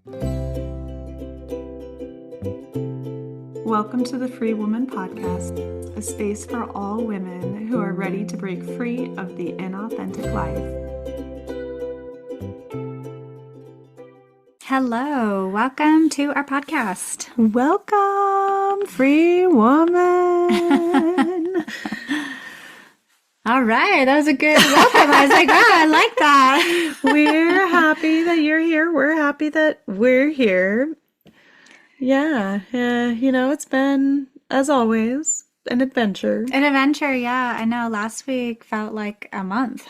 Welcome to the Freewoman podcast, a space for all women who are ready to break free of the inauthentic life. Hello, welcome to our podcast. Welcome, Free Woman. All right, that was a good welcome. I was like, wow, I like that. We're happy that you're here. We're happy that we're here. Yeah, it's been, as always, an adventure. An adventure, yeah. I know last week felt like a month.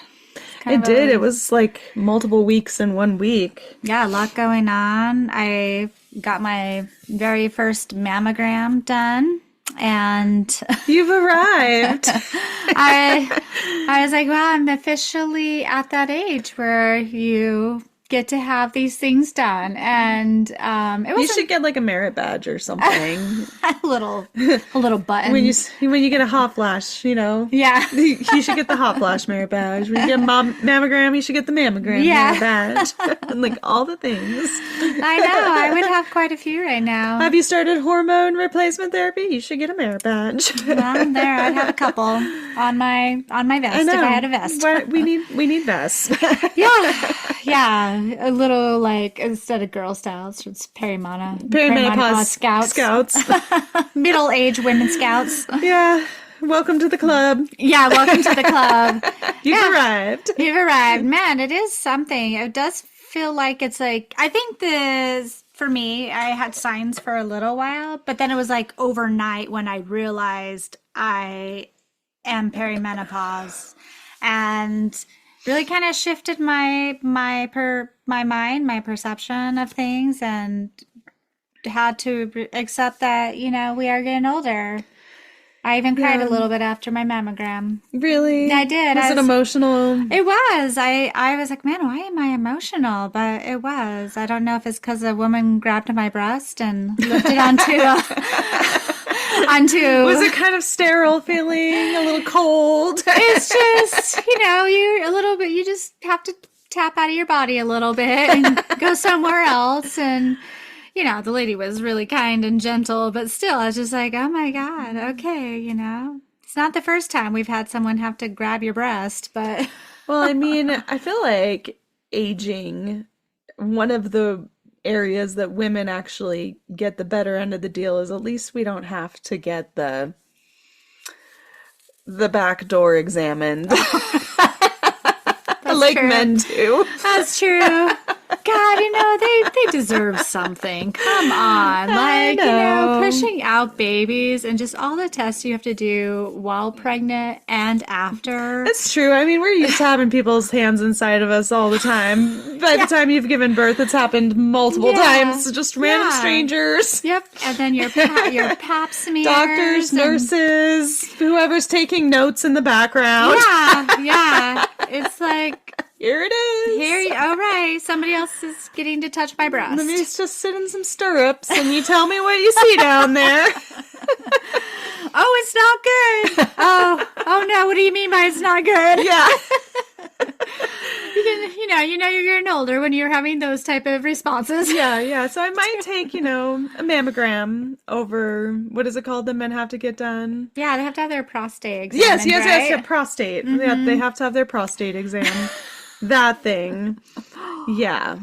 It did. It was like multiple weeks in 1 week. Yeah, a lot going on. I got my very first mammogram done. And you've arrived. I was like, well, I'm officially at that age where you get to have these things done. And it was you should get like a merit badge or something. a little button. When you get a hot flash, Yeah. You should get the hot flash merit badge. When you get a mammogram, you should get the mammogram merit badge. And like all the things. I know. I would have quite a few right now. Have you started hormone replacement therapy? You should get a merit badge. Well, there, I'd have a couple on my vest if I had a vest. We need vests. Yeah. A little like, instead of girl styles, it's perimenopause scouts. Middle-aged women scouts. Yeah. Welcome to the club. Yeah, welcome to the club. You've arrived. You've arrived. Man, it is something. It does feel like it's like, I think for me, I had signs for a little while, but then it was like overnight when I realized I am perimenopause and really kind of shifted my mind, my perception of things, and had to accept that, we are getting older. I even cried a little bit after my mammogram. Really? I did. Was it emotional? It was. I was like, man, why am I emotional? But it was. I don't know if it's because a woman grabbed my breast and lifted onto Was it kind of sterile feeling? A little cold? It's just, you're a little bit, you just have to tap out of your body a little bit and go somewhere else. And, the lady was really kind and gentle, but still, I was just like, oh my God, okay, It's not the first time we've had someone have to grab your breast, but. Well, I mean, I feel like aging, one of the areas that women actually get the better end of the deal is at least we don't have to get the back door examined. Like true. Men do. That's true. God, they deserve something. Come on. Like, pushing out babies and just all the tests you have to do while pregnant and after. It's true. I mean, we're used to having people's hands inside of us all the time. By the time you've given birth, it's happened multiple times. Just random strangers. Yep. And then your pap smears. Doctors, nurses, whoever's taking notes in the background. Yeah. It's like, here it is. All right. Somebody else is getting to touch my breast. Let me just sit in some stirrups and you tell me what you see down there. Oh, it's not good. Oh no. What do you mean by it's not good? Yeah. You're getting older when you're having those type of responses. Yeah. So I might take, a mammogram over, what is it called that men have to get done? Yeah, they have to have their prostate examined, Yes, prostate. Mm-hmm. Yeah, they have to have their prostate exam. That thing. Yeah.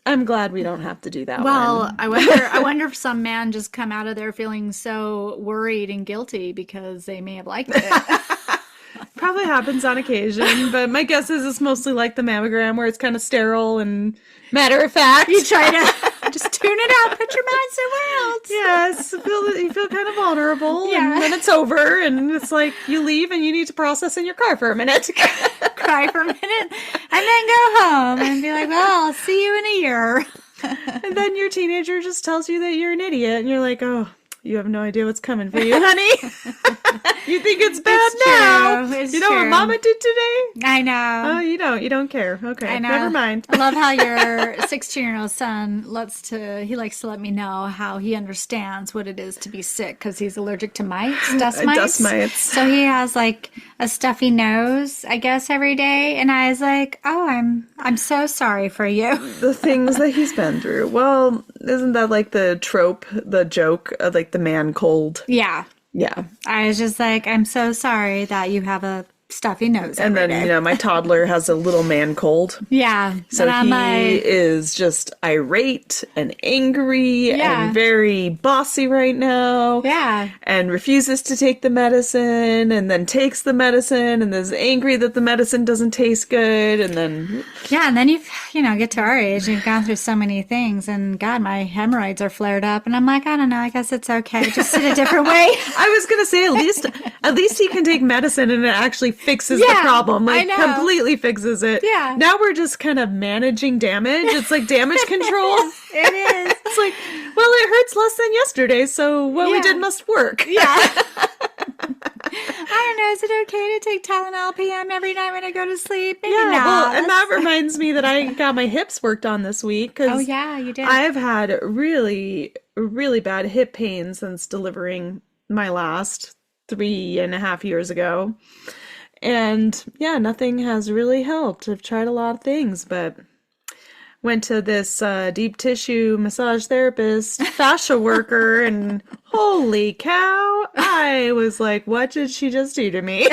I'm glad we don't have to do that. Well, I wonder if some man just come out of there feeling so worried and guilty because they may have liked it. Probably happens on occasion, but my guess is it's mostly like the mammogram where it's kind of sterile and matter of fact. You try to just tune it out, put your mind somewhere else. Yes, you feel kind of vulnerable, and then it's over, and it's like you leave and you need to process in your car for a minute. Cry for a minute, and then go home and be like, well, I'll see you in a year. And then your teenager just tells you that you're an idiot, and you're like, oh, You have no idea what's coming for you, honey. You think it's bad It's now. true. It's You know what true. Mama did today? I Oh, know. you don't. You don't care. Okay, I know. never mind. I love how your 16-year-old son he likes to let me know how he understands what it is to be sick because he's allergic to mites, dust mites. Dust mites. So he has like a stuffy nose, I guess, every day. And I was like, oh, I'm so sorry for you. The things that he's been through. Well, isn't that like the trope, the joke of like the man cold? Yeah. Yeah. I was just like, I'm so sorry that you have a stuffy nose And every then, day. my toddler has a little man cold. Yeah. So and I'm he like, is just irate and angry Yeah. and very bossy right now. yeah. And refuses to take the medicine and then takes the medicine and is angry that the medicine doesn't taste good. And then, Yeah, and then get to our age and you've gone through so many things, and God, my hemorrhoids are flared up, and I'm like, I don't know, I guess it's okay, just sit a different way. I was going to say, at least he can take medicine and it actually fixes the Yeah, problem. I Like, know. completely fixes it. Yeah. Now we're just kind of managing damage. It's like damage control. It is. It's like, well, it hurts less than yesterday, so what we Yeah. did must work. Yeah. I don't know, is it okay to take Tylenol PM every night when I go to sleep? Maybe Yeah, not. well, and that reminds me that I got my hips worked on this week because Oh, yeah, you did. I've had really, really bad hip pain since delivering my last 3.5 years ago. And yeah, nothing has really helped. I've tried a lot of things, but went to this deep tissue massage therapist, fascia worker, and holy cow, I was like, what did she just do to me?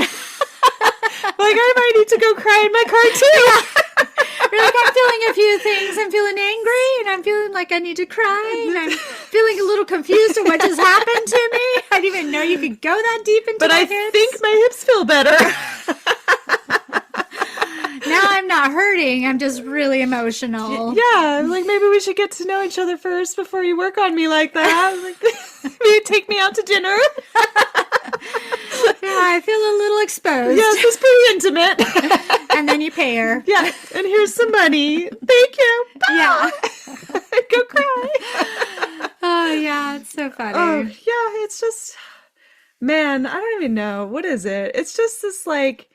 Like, I might need to go cry in my car too. You're like, I'm feeling a few things. I'm feeling angry, and I'm feeling like I need to cry, and I'm feeling a little confused at what just happened to me. I didn't even know you could go that deep into But my I hips. think my hips feel better. Now I'm not hurting. I'm just really emotional. Yeah, like maybe we should get to know each other first before you work on me like that. Like, maybe take me out to dinner. Yeah, I feel a little exposed. Yes, it's pretty intimate. And then you pay her. Yeah, and here's some money. Thank you. Yeah. Go cry. Oh, yeah, it's so funny. Oh, yeah, it's just, man, I don't even know. What is it? It's just this, like,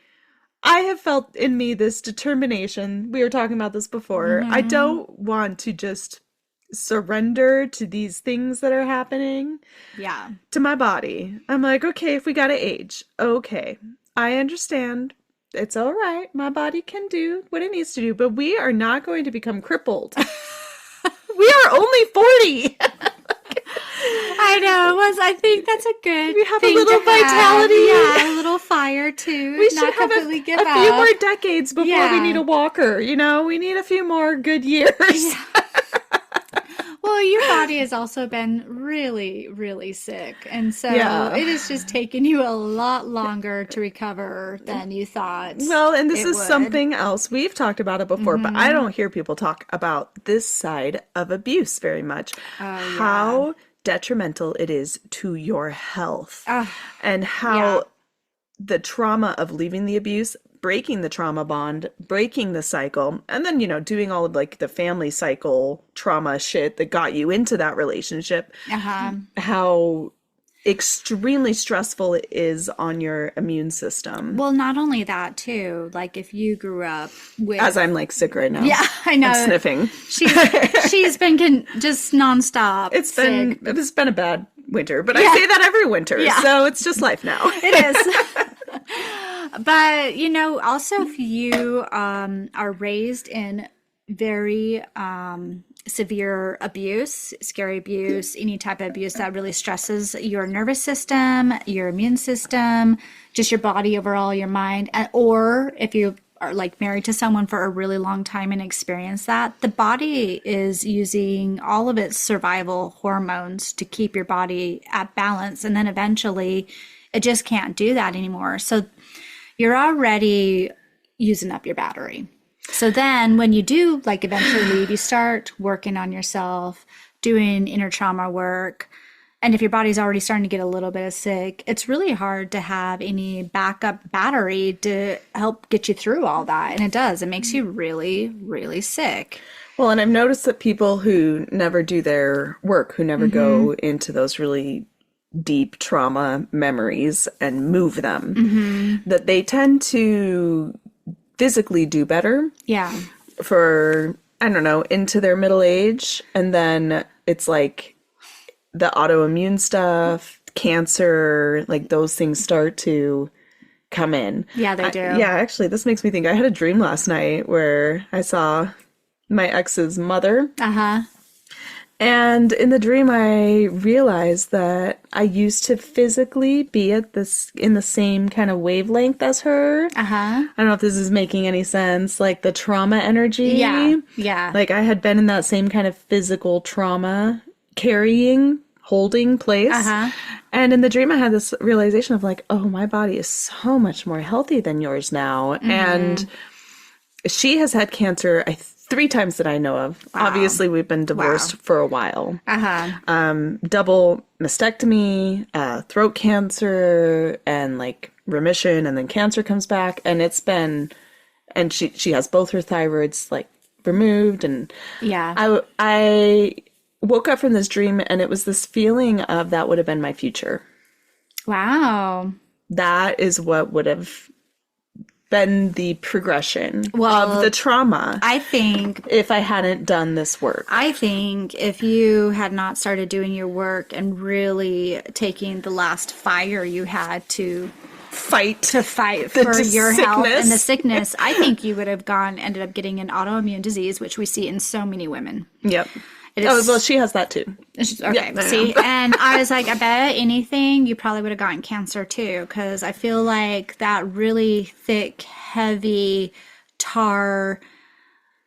I have felt in me this determination. We were talking about this before. I don't want to just surrender to these things that are happening Yeah. to my body. I'm like, okay, if we gotta age, okay, I understand. It's all right. My body can do what it needs to do, but we are not going to become crippled. We are only 40. I know. I think that's a good We have a thing little to have. vitality. Yeah, a little fire too. We should Not have completely a give few up. more decades before we Yeah. need a walker. We need a few more good years. Well, your body has also been really, really sick. And so Yeah. it has just taken you a lot longer to recover than you thought. Well, and this it is would. something else. We've talked about it before, but I don't hear people talk about this side of abuse very much. How detrimental it is to your health and how yeah. the trauma of leaving the abuse, breaking the trauma bond, breaking the cycle, and then, doing all of like the family cycle trauma shit that got you into that relationship, how extremely stressful it is on your immune system. Well, not only that too, like if you grew up with As I'm like sick right now. Yeah, I know. I'm sniffing. She's been just nonstop. It's sick. been a bad winter, but I say that every winter, so it's just life now. It is. But, also if you are raised in very severe abuse, scary abuse, any type of abuse that really stresses your nervous system, your immune system, just your body overall, your mind, or if you are like married to someone for a really long time and experience that, the body is using all of its survival hormones to keep your body at balance. And then eventually it just can't do that anymore. So you're already using up your battery. So then when you do like eventually leave, you start working on yourself, doing inner trauma work. And if your body's already starting to get a little bit sick, it's really hard to have any backup battery to help get you through all that. And it does. It makes you really, really sick. Well, and I've noticed that people who never do their work, who never go into those really deep trauma memories and move them, that they tend to physically do better Yeah. for, I don't know, into their middle age. And then it's like the autoimmune stuff, cancer, like those things start to come in. Yeah, they do. Yeah, actually, this makes me think I had a dream last night where I saw my ex's mother. Uh-huh. And in the dream, I realized that I used to physically be in the same kind of wavelength as her. Uh-huh. I don't know if this is making any sense, like the trauma energy. Yeah. Yeah. Like I had been in that same kind of physical trauma holding place. Uh-huh. And in the dream, I had this realization of like, oh, my body is so much more healthy than yours now. And she has had cancer, 3 times that I know of. Wow. Obviously, we've been divorced for a while. Uh-huh. Double mastectomy, throat cancer, and like remission, and then cancer comes back, and it's been, and she has both her thyroids like removed, and Yeah. I woke up from this dream, and it was this feeling of that would have been my future. Wow. That is what would have been the progression Well, of the trauma I think if I hadn't done this work. if you had not started doing your work and really taking the last fire you had to Fight for your health and the sickness. sickness, I think you would have ended up getting an autoimmune disease, which we see in so many women. Yep. It Oh, is, well, she has that too. okay, Yeah, I see, know. and I was like, I bet anything you probably would have gotten cancer too, because I feel like that really thick, heavy tar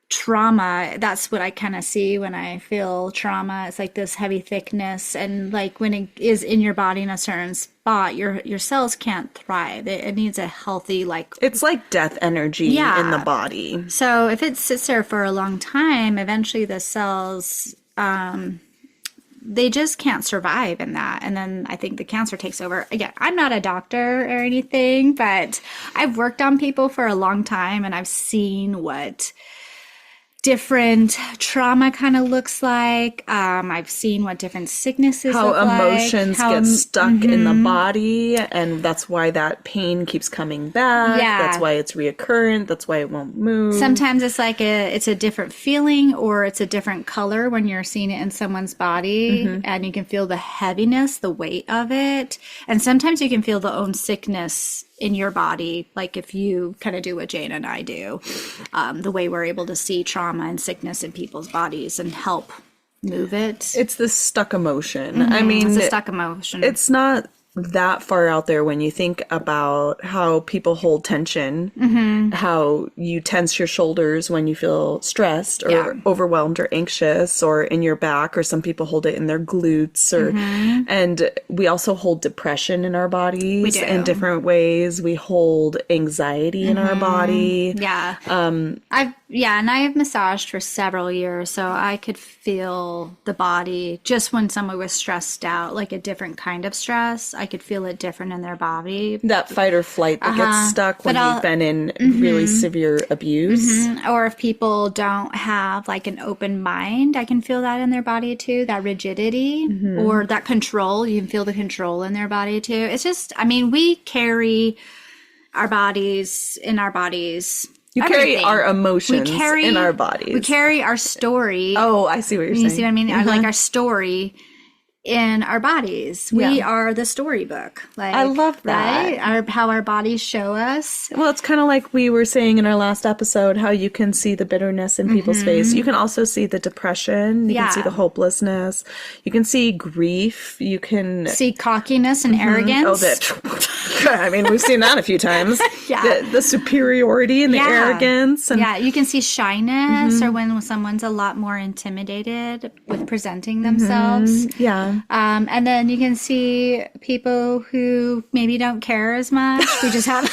trauma, that's what I kind of see when I feel trauma. It's like this heavy thickness, and like when it is in your body in a certain spot, your cells can't thrive. It needs a healthy, like, It's like death energy Yeah. in the body. so if it sits there for a long time, eventually the cells, they just can't survive in that. And then I think the cancer takes over. Again, I'm not a doctor or anything, but I've worked on people for a long time, and I've seen what different trauma kind of looks like. I've seen what different sicknesses How look like, emotions how- get stuck in the body, and that's why that pain keeps coming back. Yeah. That's why it's reoccurrent. That's why it won't move. Sometimes it's like it's a different feeling, or it's a different color when you're seeing it in someone's body, and you can feel the heaviness, the weight of it. And sometimes you can feel the own sickness in your body, like if you kind of do what Jane and I do, the way we're able to see trauma and sickness in people's bodies and help move it. It's this stuck emotion. I mean, It's a stuck emotion. it's not that far out there when you think about how people hold tension, how you tense your shoulders when you feel stressed or Yeah. overwhelmed or anxious, or in your back, or some people hold it in their glutes, or and we also hold depression in our bodies do. in different ways. We hold anxiety in our body. Yeah. And I have massaged for several years, so I could feel the body just when someone was stressed out, like a different kind of stress. I could feel it different in their body. That fight or flight that gets stuck when But you've been in really severe abuse. Or if people don't have like an open mind, I can feel that in their body too, that rigidity or that control. You can feel the control in their body too. It's just, I mean, we carry our bodies in our bodies. You carry Everything. our emotions in our bodies. We carry our story. Oh, I see what you're You saying. see what I mean? Like our story in our bodies. We Yeah. are the storybook. Like, I love that. Right? How our bodies show us. Well, it's kind of like we were saying in our last episode, how you can see the bitterness in people's face. You can also see the depression. You can see Yeah. the hopelessness. You can see grief. You can See cockiness and arrogance. Oh, that. I mean, we've seen that a few times. Yeah. The superiority and the Yeah. arrogance. And Yeah, you can see shyness or when someone's a lot more intimidated with presenting themselves. yeah. And then you can see people who maybe don't care as much. We just have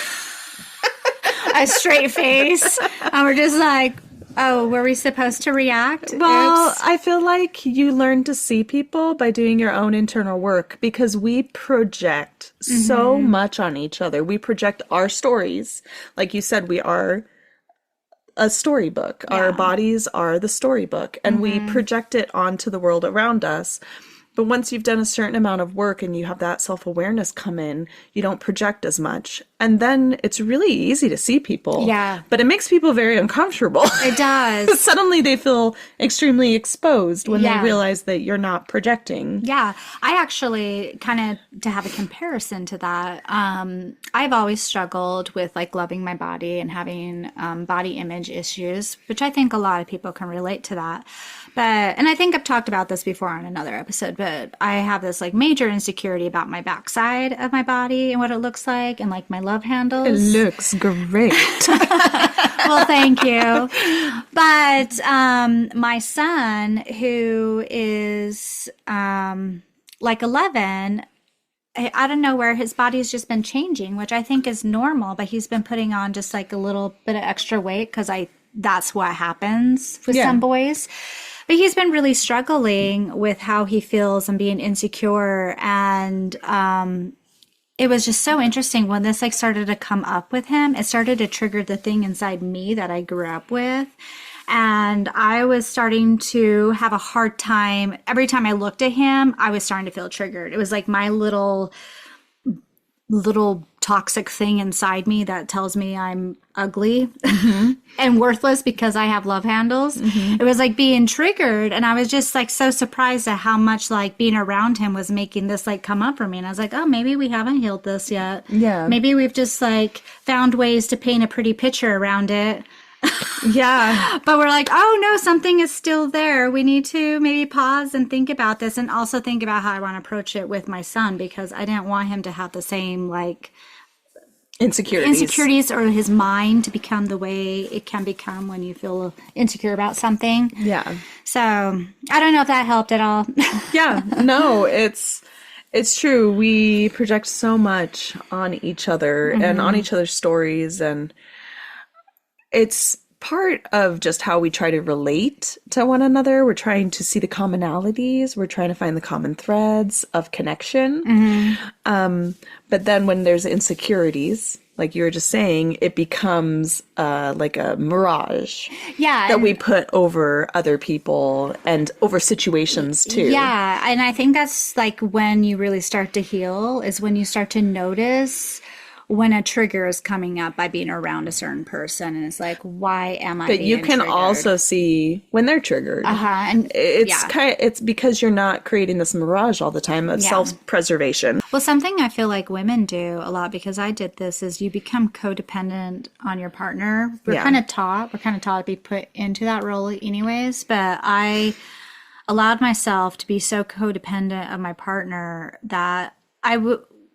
a straight face. And we're just like, oh, were we supposed to react? Well, Oops. I feel like you learn to see people by doing your own internal work, because we project so much on each other. We project our stories. Like you said, we are a storybook. Our bodies are the storybook, and we project it onto the world around us. But once you've done a certain amount of work and you have that self-awareness come in, you don't project as much. And then it's really easy to see people. Yeah. But it makes people very uncomfortable. It does. Suddenly they feel extremely exposed when Yeah. they realize that you're not projecting. Yeah, I actually kind of to have a comparison to that. I've always struggled with like loving my body and having body image issues, which I think a lot of people can relate to that. But, and I think I've talked about this before on another episode, but I have this like major insecurity about my backside of my body and what it looks like and like my love handles. It looks great. Well, thank you. But my son, who is like 11, I don't know where his body's just been changing, which I think is normal, but he's been putting on just like a little bit of extra weight because that's what happens with some boys. But he's been really struggling with how he feels and being insecure. And it was just so interesting when this like started to come up with him. It started to trigger the thing inside me that I grew up with. And I was starting to have a hard time. Every time I looked at him, I was starting to feel triggered. It was like my little toxic thing inside me that tells me I'm ugly and worthless because I have love handles. It was like being triggered, and I was just like so surprised at how much like being around him was making this like come up for me. And I was like, oh, maybe we haven't healed this yet. Yeah. Maybe we've just like found ways to paint a pretty picture around it. Yeah. But we're like, oh no, something is still there. We need to maybe pause and think about this, and also think about how I want to approach it with my son, because I didn't want him to have the same like insecurities or his mind to become the way it can become when you feel insecure about something. Yeah. So I don't know if that helped at all. Yeah. No, it's true. We project so much on each other and on each other's stories, and it's part of just how we try to relate to one another. We're trying to see the commonalities. We're trying to find the common threads of connection. But then when there's insecurities, like you were just saying, it becomes like a mirage that we put over other people and over situations too. Yeah. And I think that's like when you really start to heal, is when you start to notice when a trigger is coming up by being around a certain person, and it's like, why am I but being you can triggered? also see when they're triggered. And It's because you're not creating this mirage all the time of self-preservation. well, something I feel like women do a lot, because I did this, is you become codependent on your partner. We're kind of taught to be put into that role anyways, but I allowed myself to be so codependent of my partner that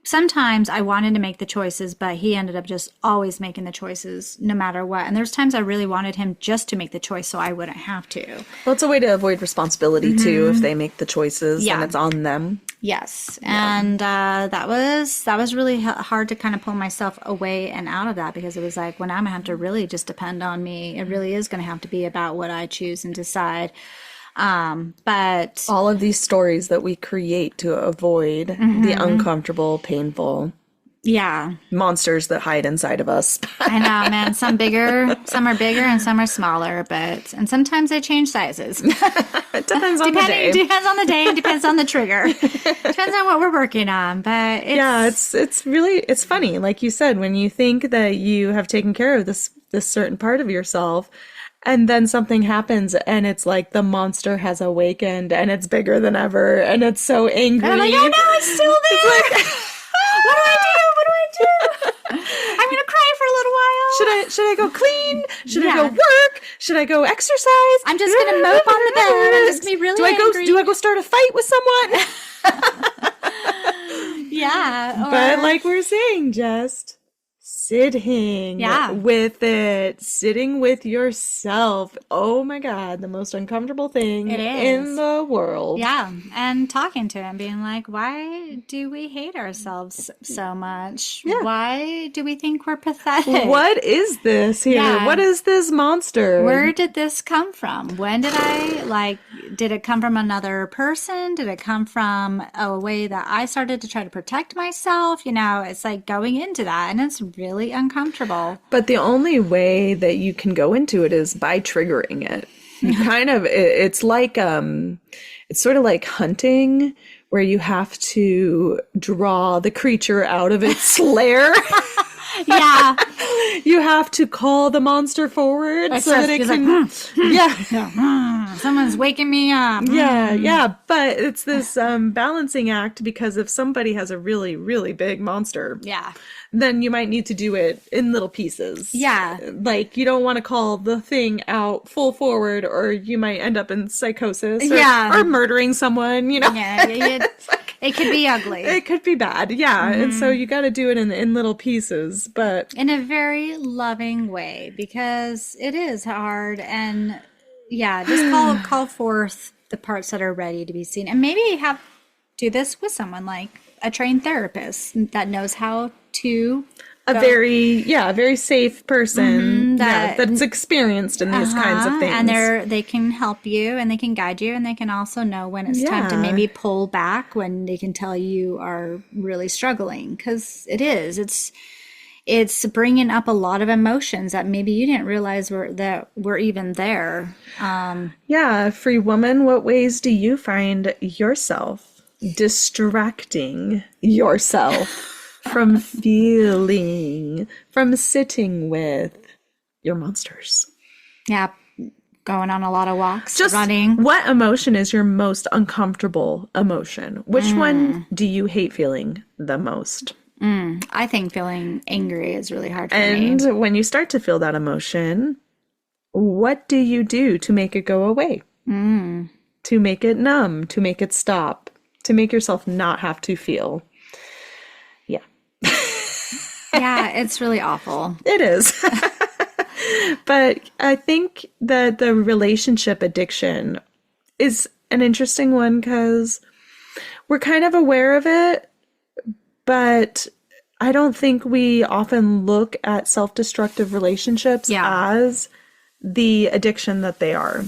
sometimes I wanted to make the choices, but he ended up just always making the choices no matter what. And there's times I really wanted him just to make the choice so I wouldn't have to. Well, it's a way to avoid responsibility too if they make the choices and it's on them. Yes. And that was really hard to kind of pull myself away and out of that, because it was like, when I'm going to have to really just depend on me, it really is going to have to be about what I choose and decide. But all of these stories that we create to avoid the uncomfortable, painful monsters that hide inside of us. I know, man. Some are bigger and some are smaller, and sometimes they change sizes. It depends on the day. Depends on the day, depends on the trigger. Depends on what we're working on. But it's funny. Like you said, when you think that you have taken care of this certain part of yourself, and then something happens and it's like the monster has awakened and it's bigger than ever and it's so angry. And I'm like, oh no, it's still there. It's like, what do I do? I'm going to cry for a little while. Should I go clean? Should I go work? Should I go exercise? I'm just going to mope on the bed. I'm just going to be really angry. Do I go start a fight with someone? Yeah. But like we're saying, just sitting with it, sitting with yourself. Oh my God, the most uncomfortable thing in the world. Yeah, and talking to him, being like, why do we hate ourselves so much? Yeah. Why do we think we're pathetic? What is this here? Yeah. What is this monster? Where did this come from? When did did it come from another person? Did it come from a way that I started to try to protect myself? You know, it's like going into that, and it's really uncomfortable. But the only way that you can go into it is by triggering it. You kind of, it's like it's sort of like hunting, where you have to draw the creature out of its lair. Yeah. You have to call the monster forward so that it can, yeah, Someone's waking me up. yeah. But it's this balancing act, because if somebody has a really, really big monster, Yeah. then you might need to do it in little pieces. Yeah. Like, you don't want to call the thing out full forward, or you might end up in psychosis, Yeah. or murdering someone, you know? Yeah. It could be ugly. It could be bad, yeah. And so you got to do it in little pieces, but In a very loving way, because it is hard. And yeah, just call forth the parts that are ready to be seen. And maybe do this with someone like a trained therapist that knows how to a very safe person that's experienced in these kinds of things. And they can help you, and they can guide you, and they can also know when it's time to maybe pull back, when they can tell you are really struggling, because it's bringing up a lot of emotions that maybe you didn't realize were even there. Free woman, what ways do you find yourself distracting yourself from feeling, from sitting with your monsters? Yeah, going on a lot of walks, Just running. What emotion is your most uncomfortable emotion? Which one do you hate feeling the most? I think feeling angry is really hard for me. And when you start to feel that emotion, what do you do to make it go away? To make it numb, to make it stop, to make yourself not have to feel? Yeah. Yeah, it's really awful. It is. But I think that the relationship addiction is an interesting one, because we're kind of aware of it, but I don't think we often look at self-destructive relationships as the addiction that they are.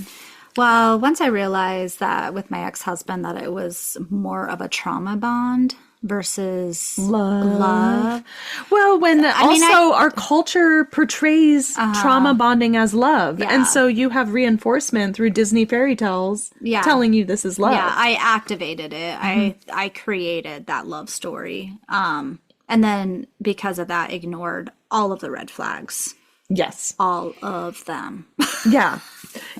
Well, once I realized that with my ex-husband that it was more of a trauma bond versus love. Well, when our culture portrays trauma bonding as love. And so you have reinforcement through Disney fairy tales telling you this is love. Yeah, I activated it. I created that love story. And then because of that, ignored all of the red flags. Yes. All of them. Yeah.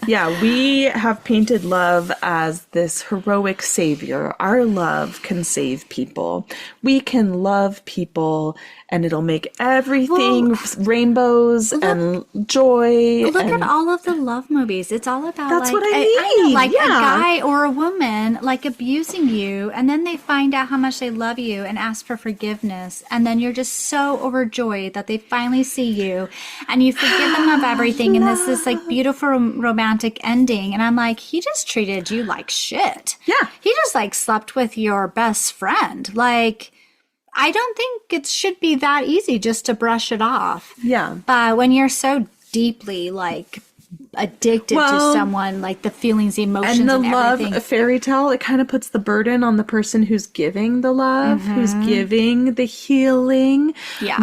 Yeah, we have painted love as this heroic savior. Our love can save people. We can love people, and it'll make everything rainbows and joy. Look at all of the love movies. It's all about that's like what I mean. a guy or a woman like abusing you, and then they find out how much they love you and ask for forgiveness, and then you're just so overjoyed that they finally see you, and you forgive them of everything, and this like beautiful romantic ending. And I'm like, he just treated you like shit. Yeah. He just like slept with your best friend. Like, I don't think it should be that easy just to brush it off. Yeah. But when you're so deeply like addicted to someone, like the feelings, the emotions, and the everything. love fairy tale, it kind of puts the burden on the person who's giving the love, who's giving the healing,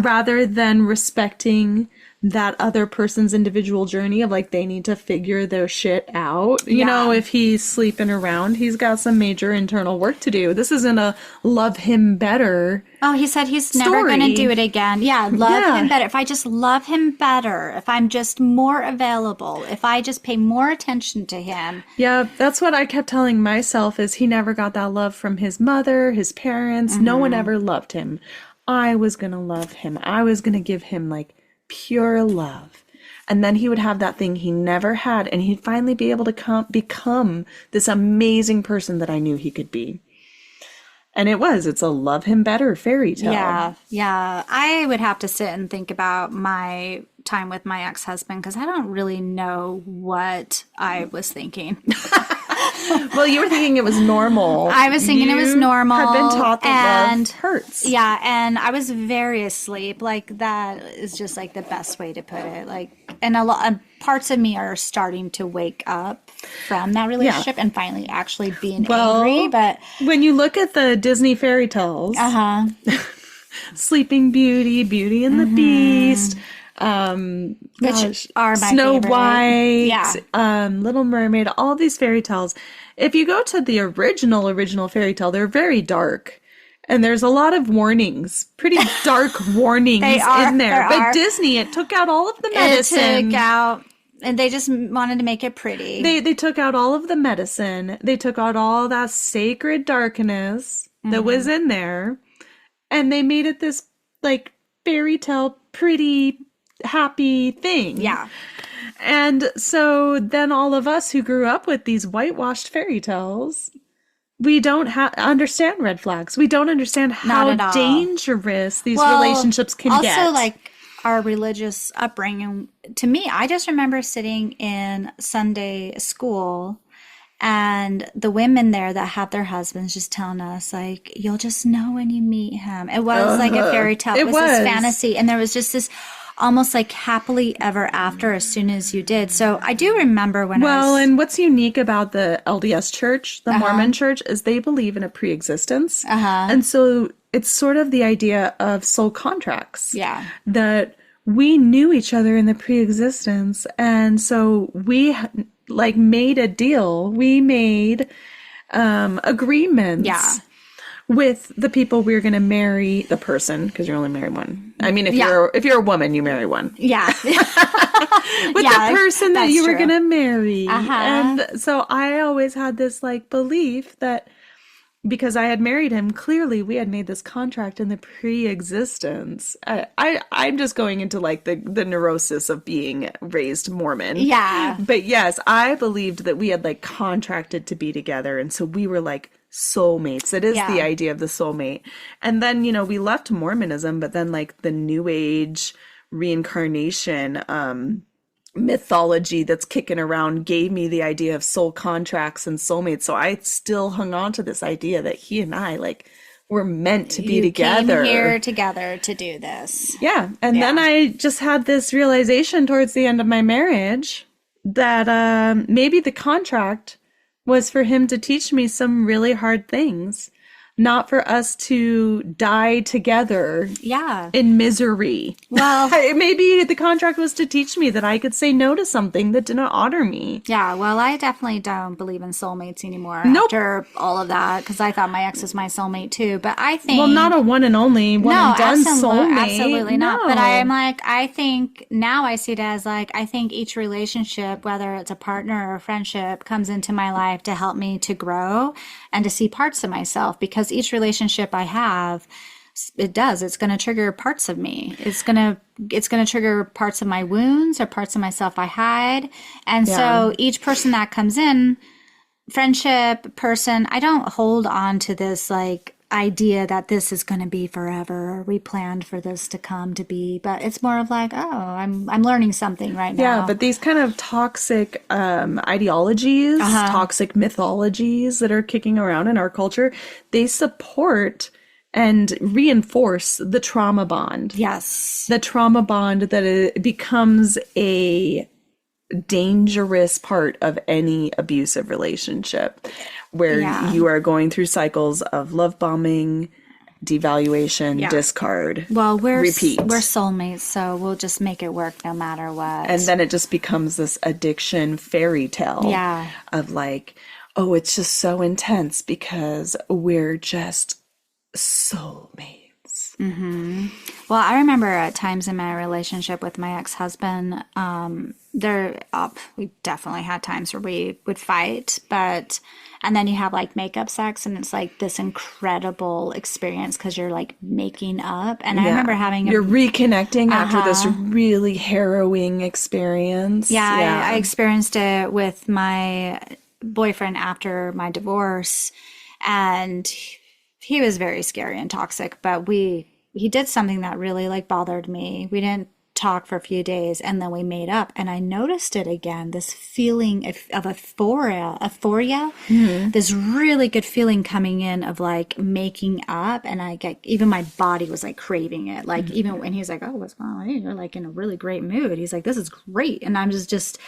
rather than respecting that other person's individual journey of like, they need to figure their shit out. You know, if he's sleeping around, he's got some major internal work to do. This isn't a love him better. Oh, he said he's never going to do it again. Yeah, love him better. If I just love him better, if I'm just more available, if I just pay more attention to him. Yeah, that's what I kept telling myself, is he never got that love from his mother, his parents. No one ever loved him. I was going to love him. I was going to give him like pure love. And then he would have that thing he never had, and he'd finally be able to become this amazing person that I knew he could be. And it's a love him better fairy tale. Yeah. I would have to sit and think about my time with my ex-husband, because I don't really know what I was thinking. Well, you were thinking it was normal. I was thinking it was normal. Had been taught that love hurts. Yeah, and I was very asleep. Like, that is just like the best way to put it. Like, and a lot parts of me are starting to wake up from that relationship and finally actually being angry. But when you look at the Disney fairy tales, Sleeping Beauty, Beauty and the Beast, which are my Snow favorite. White, Little Mermaid, all these fairy tales, if you go to the original fairy tale, they're very dark. And there's a lot of warnings, pretty dark warnings in there. But Disney, it took out all of the medicine. It took out, and they just wanted to make it pretty. They took out all of the medicine. They took out all that sacred darkness that was in there. And they made it this, like, fairy tale, pretty, happy thing. Yeah. And so then all of us who grew up with these whitewashed fairy tales, we don't understand red flags. We don't understand how dangerous these relationships can get. Also, like, our religious upbringing, to me, I just remember sitting in Sunday school and the women there that have their husbands just telling us, like, you'll just know when you meet him. It was like a fairy tale. It was this fantasy. And there was just this almost like happily ever after as soon as you did. So I do remember when and what's unique about the LDS church, the Mormon church, is they believe in a pre-existence. And so it's sort of the idea of soul contracts. Yeah. That we knew each other in the pre-existence. And so we like made a deal. We made agreements. Yeah. With the people we're going to marry, the person, because you're only married one. I mean, if you're a woman, you marry one. Yeah. With the person that you were going to marry. And so I always had this like belief that because I had married him, clearly we had made this contract in the pre-existence. I'm just going into like the neurosis of being raised Mormon. Yeah. But yes, I believed that we had like contracted to be together. And so we were like soulmates. It is the idea of the soulmate. And then, you know, we left Mormonism, but then like the New Age reincarnation mythology that's kicking around gave me the idea of soul contracts and soulmates. So I still hung on to this idea that he and I like were meant to be together. Came here together to do this. Yeah. And then I just had this realization towards the end of my marriage that maybe the contract was for him to teach me some really hard things, not for us to die together in misery. Well, maybe the contract was to teach me that I could say no to something that didn't honor me. Yeah, well, I definitely don't believe in soulmates anymore after all of that, because I thought my ex was my soulmate too. But I think... Well, not a one and only, one and done soulmate. Absolutely not. But I'm like, I think, now I see it as like, I think each relationship, whether it's a partner or a friendship, comes into my life to help me to grow and to see parts of myself, because each relationship I have, it's going to trigger parts of me. It's going to trigger parts of my wounds or parts of myself I hide. And so each person that comes in, friendship, person, I don't hold on to this like idea that this is going to be forever, or we planned for this to come to be, but it's more of like, oh, I'm learning something right now. Yeah, but these kind of toxic ideologies, toxic mythologies that are kicking around in our culture, they support and reinforce the trauma bond. Yes. The trauma bond that it becomes a dangerous part of any abusive relationship, where you are going through cycles of love bombing, devaluation, discard, repeat. We're soulmates, so we'll just make it work no matter what. And then it just becomes this addiction fairy tale of like, oh, it's just so intense because we're just soulmates. Mm-hmm. Well, I remember at times in my relationship with my ex-husband, we definitely had times where we would fight, and then you have like makeup sex, and it's like this incredible experience because you're like making up. And I remember you're reconnecting after this really harrowing experience. I experienced it with my boyfriend after my divorce, and he was very scary and toxic, but he did something that really like bothered me. We didn't talk for a few days, and then we made up, and I noticed it again, this feeling of euphoria, this really good feeling coming in of like making up, and even my body was like craving it, like even when he's like, oh, what's going on, you're like in a really great mood, he's like, this is great, and I'm just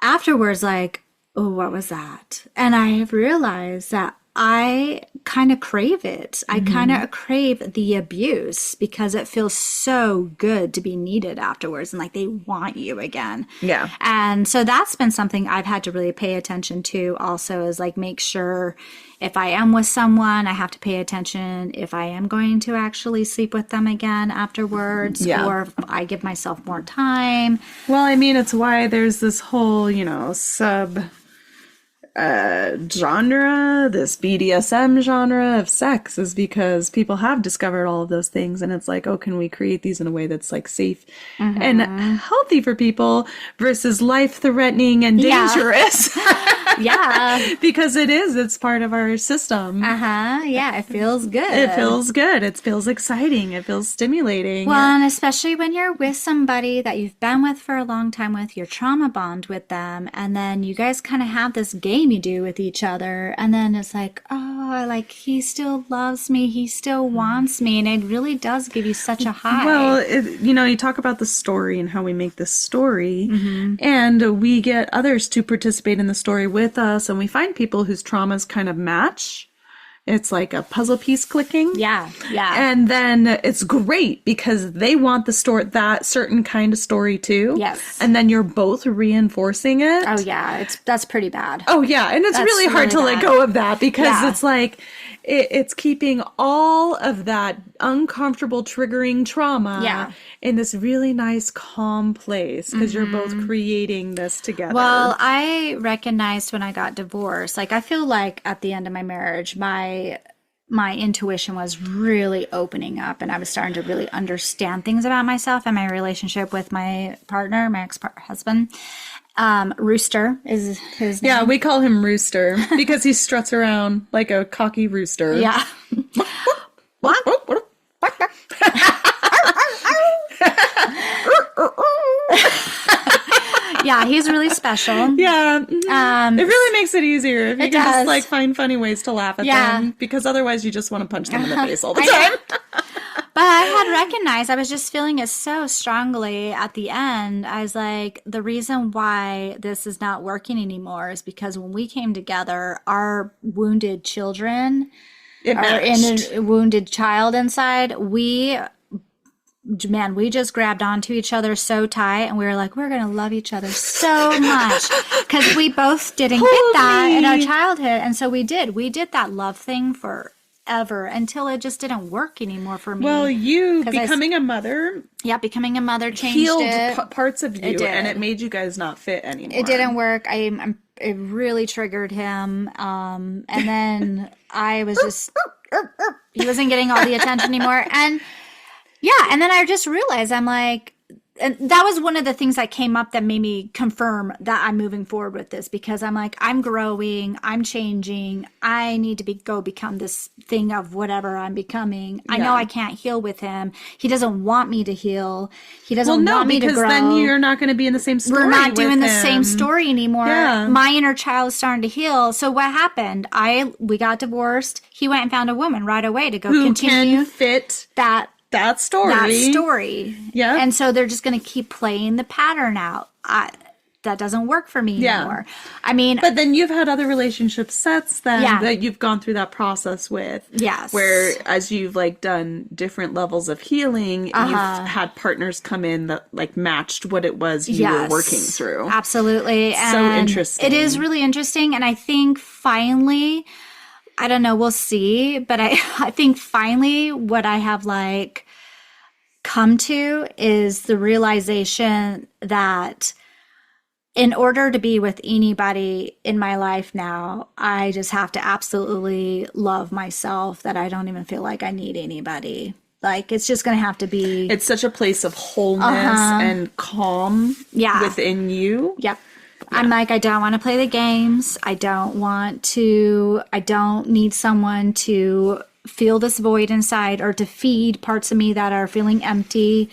afterwards like, oh, what was that? And I have realized that I kind of crave it. I kind of crave the abuse because it feels so good to be needed afterwards and like they want you again. Yeah. And so that's been something I've had to really pay attention to also, is like make sure if I am with someone, I have to pay attention if I am going to actually sleep with them again afterwards, Yeah. or if I give myself more time. Well, I mean, it's why there's this whole, sub genre, this BDSM genre of sex, is because people have discovered all of those things, and it's like, oh, can we create these in a way that's like safe and healthy for people versus life-threatening and dangerous? Yeah. Because it's part of our system. Yeah, it feels good. It feels good. It feels exciting. It feels stimulating. Well, and especially when you're with somebody that you've been with for a long time with, your trauma bond with them, and then you guys kind of have this game you do with each other, and then it's like, oh, like he still loves me, he still wants me, and it really does give you such a high. Well, you talk about the story and how we make this story, and we get others to participate in the story with us, and we find people whose traumas kind of match. It's like a puzzle piece clicking. Yeah. And then it's great because they want the story, that certain kind of story too. Yes. And then you're both reinforcing it. Oh yeah, that's pretty bad. Oh yeah, and it's really hard to let go of that because it's like it's keeping all of that uncomfortable triggering trauma in this really nice calm place because you're both creating this together. Well, I recognized when I got divorced, like I feel like at the end of my marriage, my intuition was really opening up, and I was starting to really understand things about myself and my relationship with my partner, my ex-husband. Rooster is his name. Yeah, we call him Rooster because he struts around like a cocky rooster. Yeah. Yeah, he's really special. Yeah. It really makes it easier if you can just like find funny ways to laugh at them, because otherwise you just want to punch them in the face all the time. But I had recognized, I was just feeling it so strongly at the end. I was like, the reason why this is not working anymore is because when we came together, our wounded children, our wounded child inside, we just grabbed onto each other so tight, and we were like, we're going to love each other so much because we both didn't get that in our childhood. And so we did that love thing forever until it just didn't work anymore for me. Well, you becoming a mother. Yeah, becoming a mother changed healed parts of you, and it made you guys not fit anymore. It didn't work. It really triggered him. And then I was just, he wasn't getting all the attention anymore. And yeah, and then I just realized, I'm like, and that was one of the things that came up that made me confirm that I'm moving forward with this, because I'm like, I'm growing, I'm changing, I need to go become this thing of whatever I'm becoming. I know I can't heal with him. He doesn't want me to heal. He doesn't want me to grow. Because then you're not going to be in the same story. We're not doing the same story anymore. Yeah. My inner child is starting to heal. So what happened? We got divorced. He went and found a woman right away to go continue can fit that story. Yeah. And so they're just going to keep playing the pattern out. That doesn't work for me anymore. I mean, but then you've had other relationships since then that you've gone through that process with. Yes. Where as you've like done different levels of healing, you've had partners come in that like matched what it was you were working through. Absolutely. So interesting. It is really interesting. And I think finally, I don't know, we'll see, but I think finally what I have like come to is the realization that in order to be with anybody in my life now, I just have to absolutely love myself, that I don't even feel like I need anybody. Like, it's just going to have to be. It's such a place of wholeness and calm within you. Yep. Yeah. I'm like, I don't want to play the games. I don't need someone to feel this void inside or to feed parts of me that are feeling empty.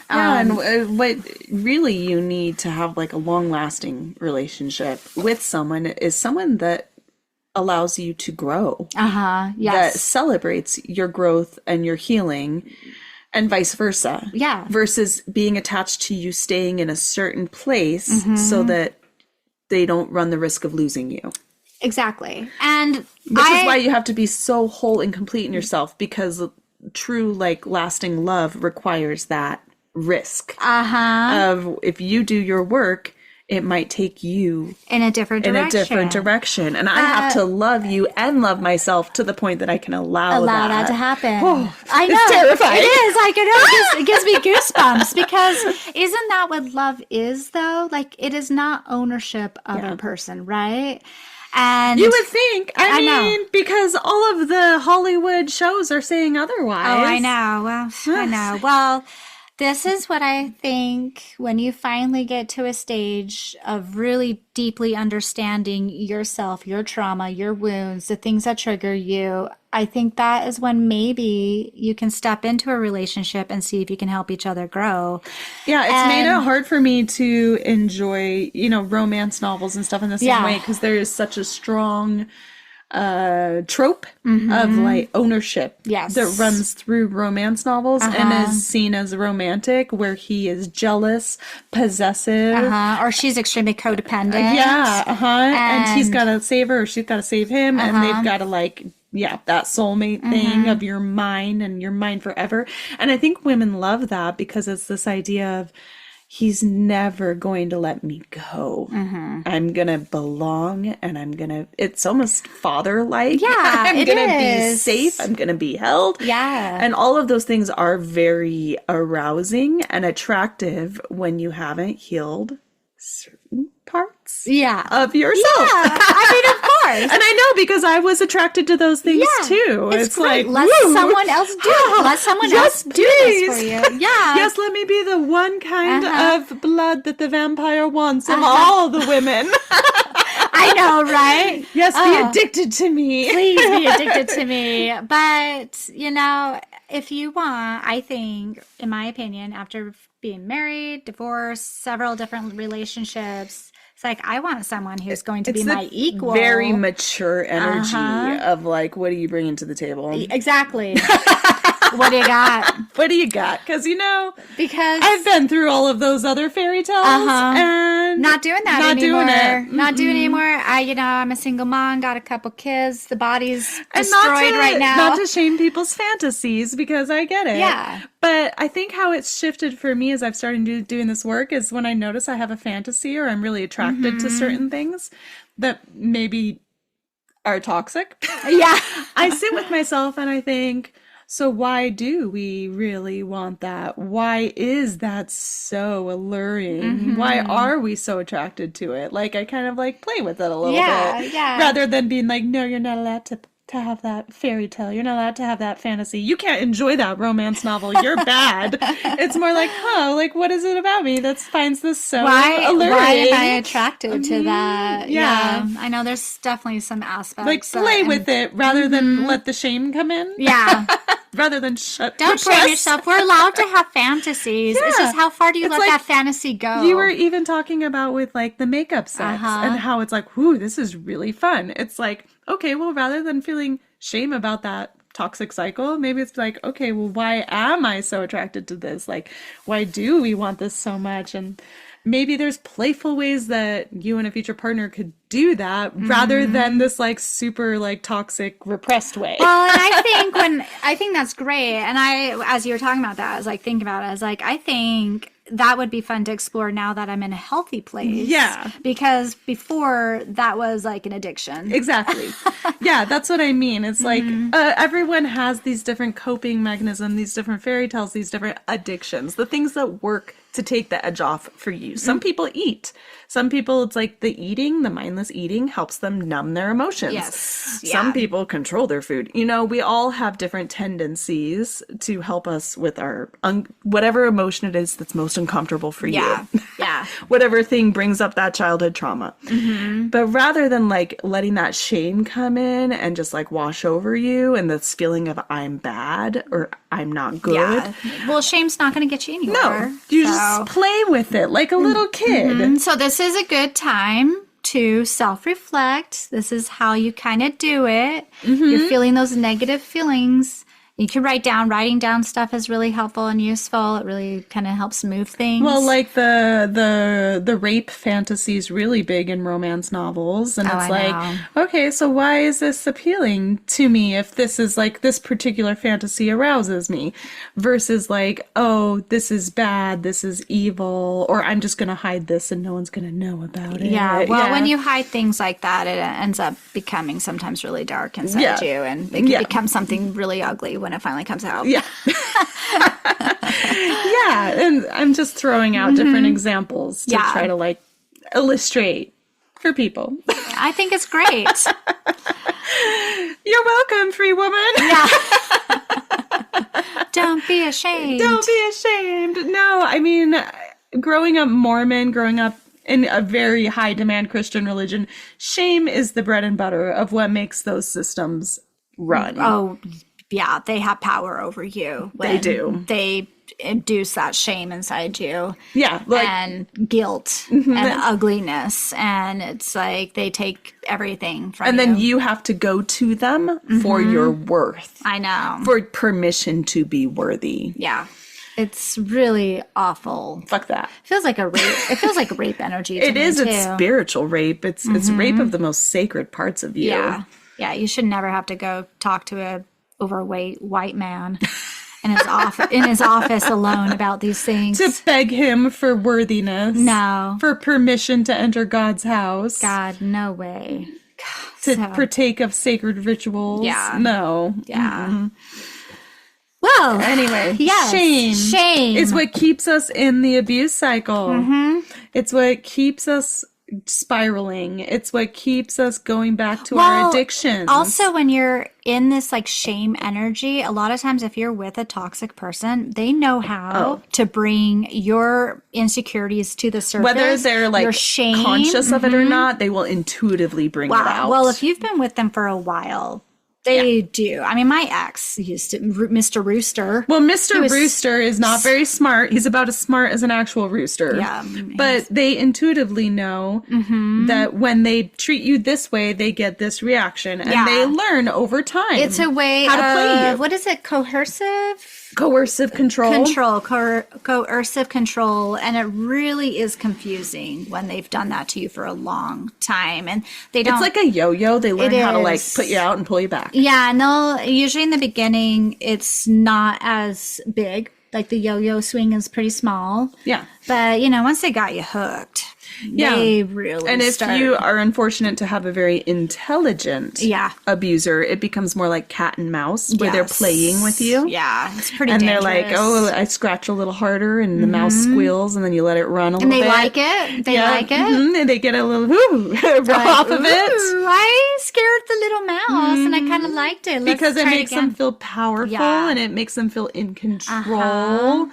Yeah, and what really you need to have like a long-lasting relationship with someone is someone that allows you to grow. Yes. That celebrates your growth and your healing, and vice versa. Yeah. Versus being attached to you staying in a certain place so that they don't run the risk of losing you. Exactly. And Which is why you have to be so whole and complete in yourself, because true, like, lasting love requires that risk of, if you do your work, it might take you in a different direction. And I have to love you and love myself to the point that I can allow that to happen. Oh, I know. It's terrifying. It is. Like, it gives me goosebumps, because isn't that what love is, though? Like, it is not ownership of a person, right? And you would think. I mean, know. because all of the Hollywood shows are saying otherwise. Oh, I know. Well, I know. Well, this is what I think when you finally get to a stage of really deeply understanding yourself, your trauma, your wounds, the things that trigger you. I think that is when maybe you can step into a relationship and see if you can help each other grow. Yeah, it's made it hard for me to enjoy, romance novels and stuff in the same way, because there is such a strong trope of like ownership that runs through romance novels and is seen as romantic, where he is jealous, possessive, or she's extremely codependent. And he's got to save her, or she's got to save him, and they've got to that soulmate thing of you're mine and you're mine forever. And I think women love that, because it's this idea of, he's never going to let me go. I'm going to belong, and it's almost father-like. Yeah, I'm going to be safe. I'm going to be held. Yeah. And all of those things are very arousing and attractive when you haven't healed certain parts of yourself. Yeah, I mean, of course. And I know, because I was attracted to those things too. It's like, let someone else do it. Let someone else do this for you. Yeah. Yes, let me be the one kind of blood that the vampire wants of all the women. I know, right? Yes, be addicted to me. Please be addicted to me. But, if you want, I think, in my opinion, after being married, divorced, several different relationships, it's like, I want someone who's going to be my equal. Very mature energy of like, what are you bringing to the table? Exactly. What do you got? What do you got? Because, because I've been through all of those other fairy tales and not doing that anymore. Doing it. Not doing it anymore. I'm a single mom, got a couple kids. The body's destroyed right now. Not to shame people's fantasies, because I get it. Yeah. But I think how it's shifted for me as I've started doing this work is when I notice I have a fantasy, or I'm really attracted to certain things that maybe are toxic. Yeah. I sit with myself and I think, so why do we really want that? Why is that so alluring? Why are we so attracted to it? Like, I kind of play with it a little bit. Yeah. Rather than being like, no, you're not allowed to have that fairy tale. You're not allowed to have that fantasy. You can't enjoy that romance novel. You're bad. It's more like, what is it about me that finds this so alluring? Why am I attracted to that? Yeah. I know there's definitely some aspects. Play with it rather than let the shame come in. Yeah. Rather than Don't shame yourself. We're allowed to have fantasies. It's just, how far do you let that fantasy go? You were even talking about with the makeup sex and how it's like, whoo, this is really fun. It's like, okay, well, rather than feeling shame about that toxic cycle, maybe it's like, okay, well, why am I so attracted to this? Like, why do we want this so much? And maybe there's playful ways that you and a future partner could do that rather than this super toxic repressed way. Well, and I think that's great. And as you were talking about that, I was thinking about it. I was like, I think that would be fun to explore now that I'm in a healthy place. Yeah. Because before that was like an addiction. Exactly. Yeah, that's what I mean. It's like everyone has these different coping mechanisms, these different fairy tales, these different addictions, the things that work to take the edge off for you. Some people eat. Some people, it's like the mindless eating helps them numb their emotions. Yes. Yeah. Some people control their food. We all have different tendencies to help us with our whatever emotion it is that's most uncomfortable for you. Yeah. Whatever thing brings up that childhood trauma. But rather than letting that shame come in and just wash over you and this feeling of I'm bad or I'm not good. Yeah. Well, shame's not going to get you anywhere. No. You just play with it like a little kid. So this is a good time to self-reflect. This is how you kind of do it. You're feeling those negative feelings. You can writing down stuff is really helpful and useful. It really kind of helps move things. Well, like the rape fantasy is really big in romance novels, and it's like, okay, so why is this appealing to me if this is like this particular fantasy arouses me, versus like, oh, this is bad, this is evil, or I'm just gonna hide this and no one's gonna know about it. Yeah, well, when you hide things like that, it ends up becoming sometimes really dark inside you, and it can become something really ugly when it finally comes out. Yeah. Yeah, and I'm just throwing out different examples to try to like illustrate for people. I think it's great. You're welcome, Freewoman. Yeah. Don't be ashamed. Don't be ashamed. No, I mean, growing up Mormon, growing up in a very high demand Christian religion, shame is the bread and butter of what makes those systems run. Oh, yeah, they have power over you. They do. They induce that shame inside you. Yeah. Like, and guilt and ugliness. And it's like they take everything from you. And then you have to go to them for your worth. I know. For permission to be worthy. Yeah. It's really awful. Fuck that. Feels like a rape. It feels like rape energy to It me, is. too. It's spiritual rape. It's rape of the most sacred parts of you. Yeah. Yeah, you should never have to go talk to a overweight white man in his office alone about these things. To beg him for worthiness. No. For permission to enter God's house. God, no way. To partake of sacred rituals. Yeah. No. Yeah. Mm-hmm. Well, anyway, yes, shame is what keeps us in the abuse cycle. It's what keeps us spiraling. It's what keeps us going back to our addictions. Also, when you're in this like shame energy, a lot of times if you're with a toxic person, they know how to bring your insecurities to the surface. Whether they're like your shame, conscious of it or not, they will intuitively bring it out. Well, if you've been with them for a while, they do. I mean, my ex used to, Mr. Rooster. Well, Mr. Rooster is not very smart. He's about as smart as an actual rooster. Yeah. But they intuitively know that when they treat you this way, they get this reaction. And they learn over time. It's a way how to play you. What is it? Coercive control. Coercive control. And it really is confusing when they've done that to you for a long time. And they don't. It's like a yo-yo. They learn how to like put you out and pull you back. Yeah, and they'll usually in the beginning it's not as big. Like the yo-yo swing is pretty small. Yeah. But once they got you hooked, they really And if you are unfortunate to have a very intelligent abuser, it becomes more like cat and mouse where they're playing with you. Yeah, it's pretty and dangerous. they're like, oh, I scratch a little harder and the mouse squeals and then you let it run a little bit. And they like it. They like it. And they get a little off of it. I scared the little mouse and I kind of liked it. Because it makes them feel powerful and it makes them feel in control.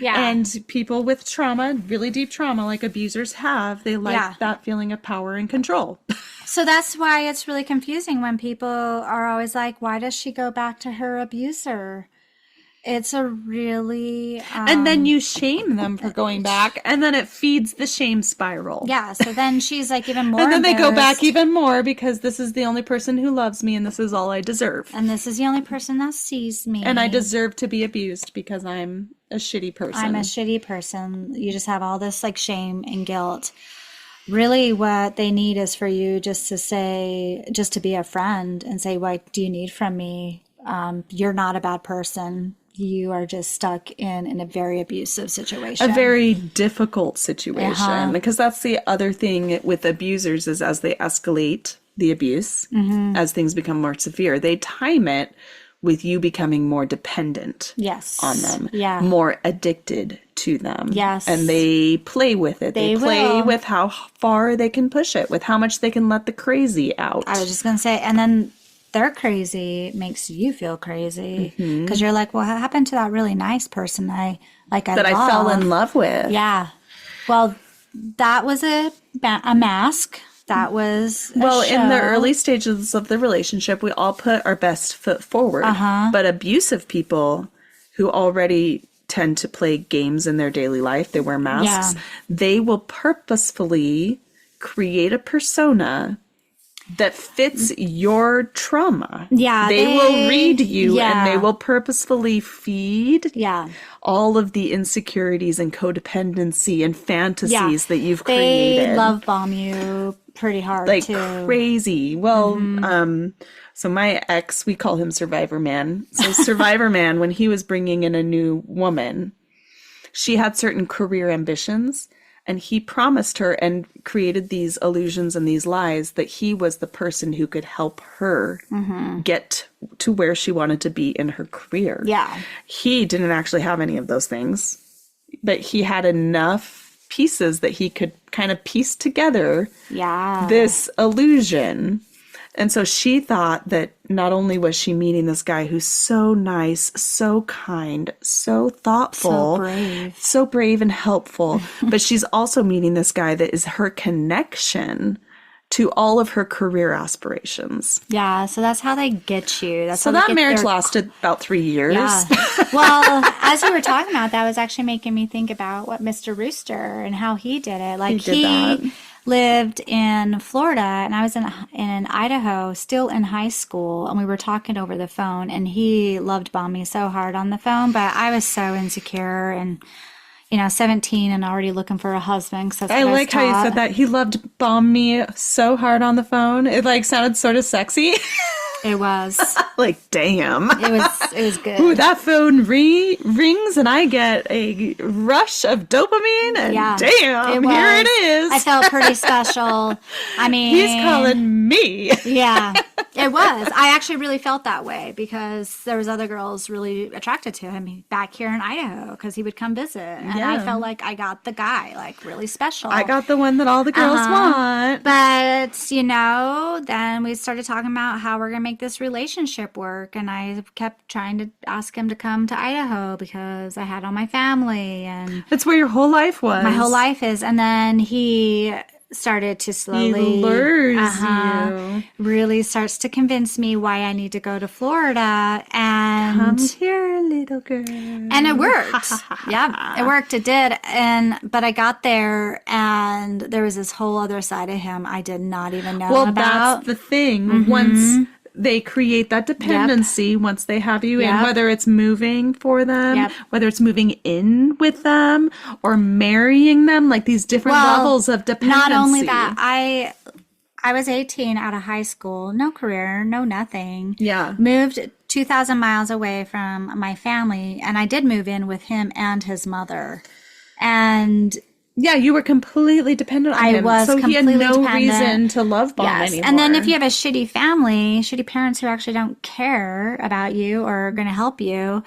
Yeah. And people with trauma, really deep trauma, like abusers have, they like that feeling of power and control. So that's why it's really confusing when people are always like, why does she go back to her abuser? It's a really... and then you shame them for going back, and then it feeds the shame spiral. Yeah, so then she's like even more And then they go back even more because this is the only person who loves me and this is all I deserve. And this is the only person that sees me. And I deserve to be abused because I'm a shitty person. I'm a shitty person. You just have all this like shame and guilt. Really what they need is for you just to be a friend and say, what do you need from me? You're not a bad person. You are just stuck in a very abusive situation. A very difficult situation. Because that's the other thing with abusers is as they escalate the abuse, as things become more severe, they time it with you becoming more dependent on them, more addicted to them. Yes. And they play with it. They play with how far they can push it, with how much they can let the crazy out. I was just going to say, and then their crazy makes you feel crazy because you're like, well, what happened to that really nice person I fell in love with? Yeah. Well, that was a mask. That was in the early stages of the relationship, we all put our best foot forward. But abusive people who already tend to play games in their daily life, they wear masks, they will purposefully create a persona that fits your trauma. Yeah, They will read you and they yeah, will purposefully feed yeah, all of the insecurities and codependency and yeah. fantasies that you've They created love bomb you pretty hard like too. crazy. Well, so my ex, we call him Survivor Man. So Survivor Man, when he was bringing in a new woman, she had certain career ambitions, and he promised her and created these illusions and these lies that he was the person who could help her get to where she wanted to be in her career. Yeah. He didn't actually have any of those things, but he had enough pieces that he could kind of piece together Yeah. this illusion. And so she thought that not only was she meeting this guy who's so nice, so kind, so thoughtful, so brave and helpful, but she's also meeting this guy that is her connection to all of her career aspirations. Yeah, so that's how they get you. That's So how they that get marriage their... lasted about 3 years. Yeah. Well, as we were talking about, that was actually making me think about what Mr. Rooster and how he did it. Like He did that. lived in Florida and I was in Idaho, still in high school, and we were talking over the phone, and he loved bomb me so hard on the phone, but I was so insecure and 17 and already looking for a husband. Cause that's I what was like how you taught. said that. He loved bomb me so hard on the phone. It like sounded sort of sexy. It was. Like, damn. It was good. Ooh, that phone rings and I get a rush of dopamine and damn, here it is. I felt pretty special. I mean, He's calling me. Yeah, it was. I actually really felt that way because there was other girls really attracted to him back here in Idaho because he would come visit. And I felt like I got the guy, like really special. I got the one that all the girls want. But, then we started talking about how we're going to make this relationship work. And I kept trying to ask him to come to Idaho because I had all my family and That's where your whole life was. my whole life is. And then he started to slowly He lures you. really starts to convince me why I need to go to Florida. And Come here, little girl. and it worked. Yeah, it worked. It did. But I got there and there was this whole other side of him I did not even know Well, about. that's the thing. Once they create that dependency, once they have you in, whether it's moving for them, whether it's moving in with them, or marrying them, like these different levels of dependency. Not only that, I was 18 out of high school, no career, no nothing. Yeah. Moved 2,000 miles away from my family, and I did move in with him and his mother. And yeah, you were completely dependent on I him. was so he had completely no dependent. reason to love bomb anymore. And then if you have a shitty family, shitty parents who actually don't care about you or are going to help you,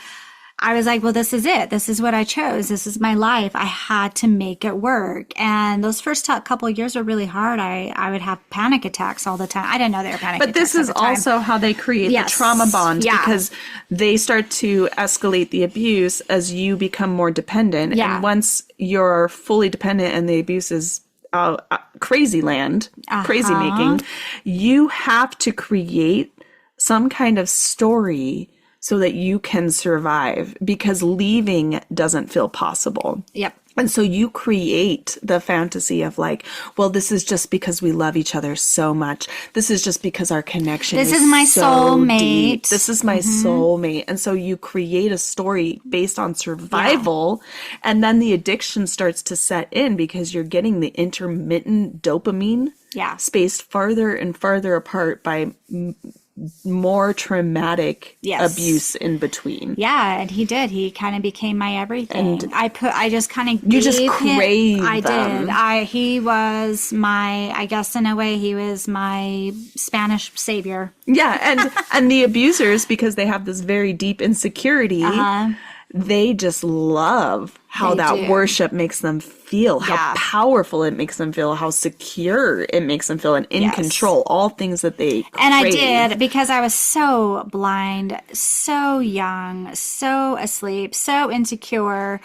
I was like, well, this is it. This is what I chose. This is my life. I had to make it work. And those first couple of years were really hard. I would have panic attacks all the time. I didn't know they were panic attacks. But this is also how they create the trauma bond because they start to escalate the abuse as you become more dependent. Yeah. And once you're fully dependent and the abuse is crazy land, crazy making, you have to create some kind of story so that you can survive because leaving doesn't feel possible. Yep. And so you create the fantasy of like, well, this is just because we love each other so much. This is just because our connection This is is my so soulmate. deep. This is my soulmate. And so you create a story based on survival. And then the addiction starts to set in because you're getting the intermittent dopamine spaced farther and farther apart by more traumatic abuse in between. Yeah, and he did. He kind of became my everything. And I just kind of you just crave I them. did. He was my, I guess in a way, he was my Spanish savior. Yeah, and the abusers, because they have this very deep insecurity, they just love how that worship makes them feel, how powerful it makes them feel, how secure it makes them feel, and in control, all things that they crave. And I did, because I was so blind, so young, so asleep, so insecure.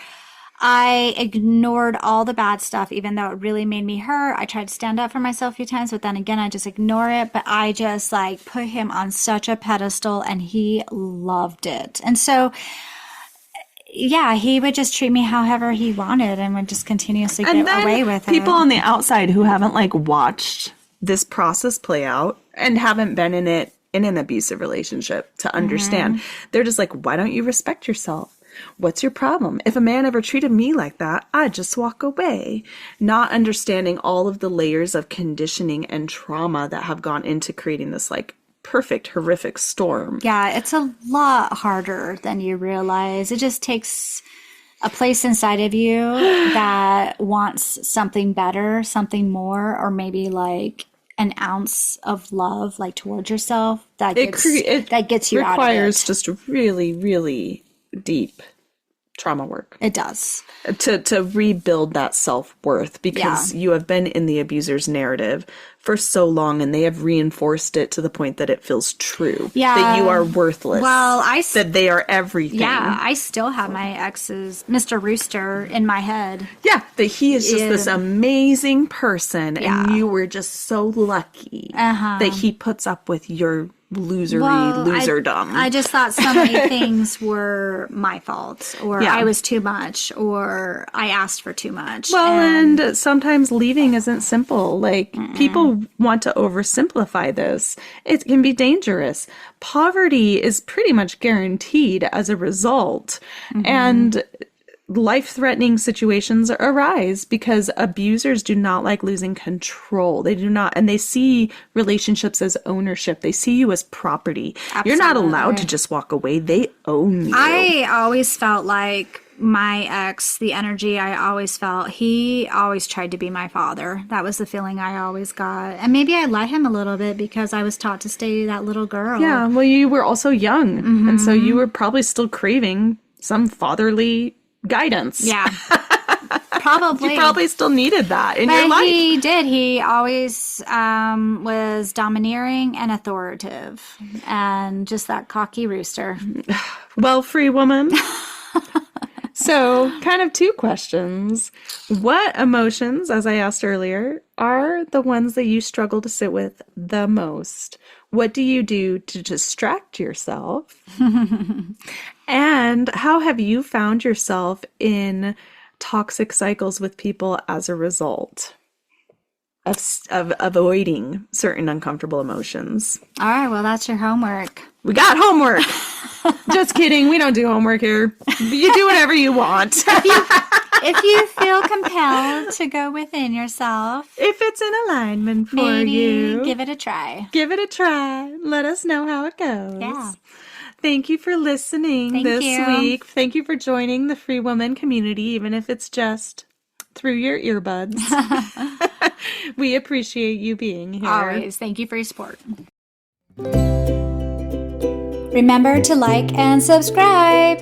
I ignored all the bad stuff, even though it really made me hurt. I tried to stand up for myself a few times, but then again, I just ignore it. But I just like put him on such a pedestal and he loved it. And so, yeah, he would just treat me however he wanted and would just continuously get away with it. People on the outside who haven't like watched this process play out and haven't been in it in an abusive relationship to understand. They're just like, why don't you respect yourself? What's your problem? If a man ever treated me like that, I'd just walk away. Not understanding all of the layers of conditioning and trauma that have gone into creating this like perfect, horrific storm. Yeah, it's a lot harder than you realize. It just takes a place inside of you that wants something better, something more, or maybe like an ounce of love, like towards yourself that gets you out of it. Requires just really, really deep trauma work. It does. To rebuild that self-worth, because you have been in the abuser's narrative for so long and they have reinforced it to the point that it feels true. Yeah. That you are worthless. Well, that they are everything. Yeah, I still have my ex's Mr. Rooster in my head. Yeah, that he is just this amazing person and you were just so lucky that he puts up with your loserdom. I just thought so many things were my fault, or I was too much, or I asked for too much. Well, and sometimes leaving isn't simple. Like, people want to oversimplify this. It can be dangerous. Poverty is pretty much guaranteed as a result. And life-threatening situations arise because abusers do not like losing control. They do not, and they see relationships as ownership. They see you as property. Absolutely. You're not allowed to just walk away. They own you. I always felt like my ex, the energy I always felt, he always tried to be my father. That was the feeling I always got. And maybe I let him a little bit because I was taught to stay that little girl. Yeah, well, you were also young. And so you were probably still craving some fatherly guidance. Yeah. Probably. You probably still needed that in your life. He did. He always was domineering and authoritative and just that cocky rooster. Well, free woman. So, kind of two questions. What emotions, as I asked earlier, are the ones that you struggle to sit with the most? What do you do to distract yourself? And how have you found yourself in toxic cycles with people as a result of avoiding certain uncomfortable emotions? All right, well, that's your homework. We got homework. Just kidding. We don't do homework here. You do whatever you want. If you feel compelled to go within yourself, if it's in alignment for maybe you, give it a try. Give it a try. Let us know how it goes. Yeah. Thank you for listening this week. Thank you for joining the Free Woman community, even if it's just through your earbuds. We appreciate you being here. Always. Thank you for your support. Remember to like and subscribe.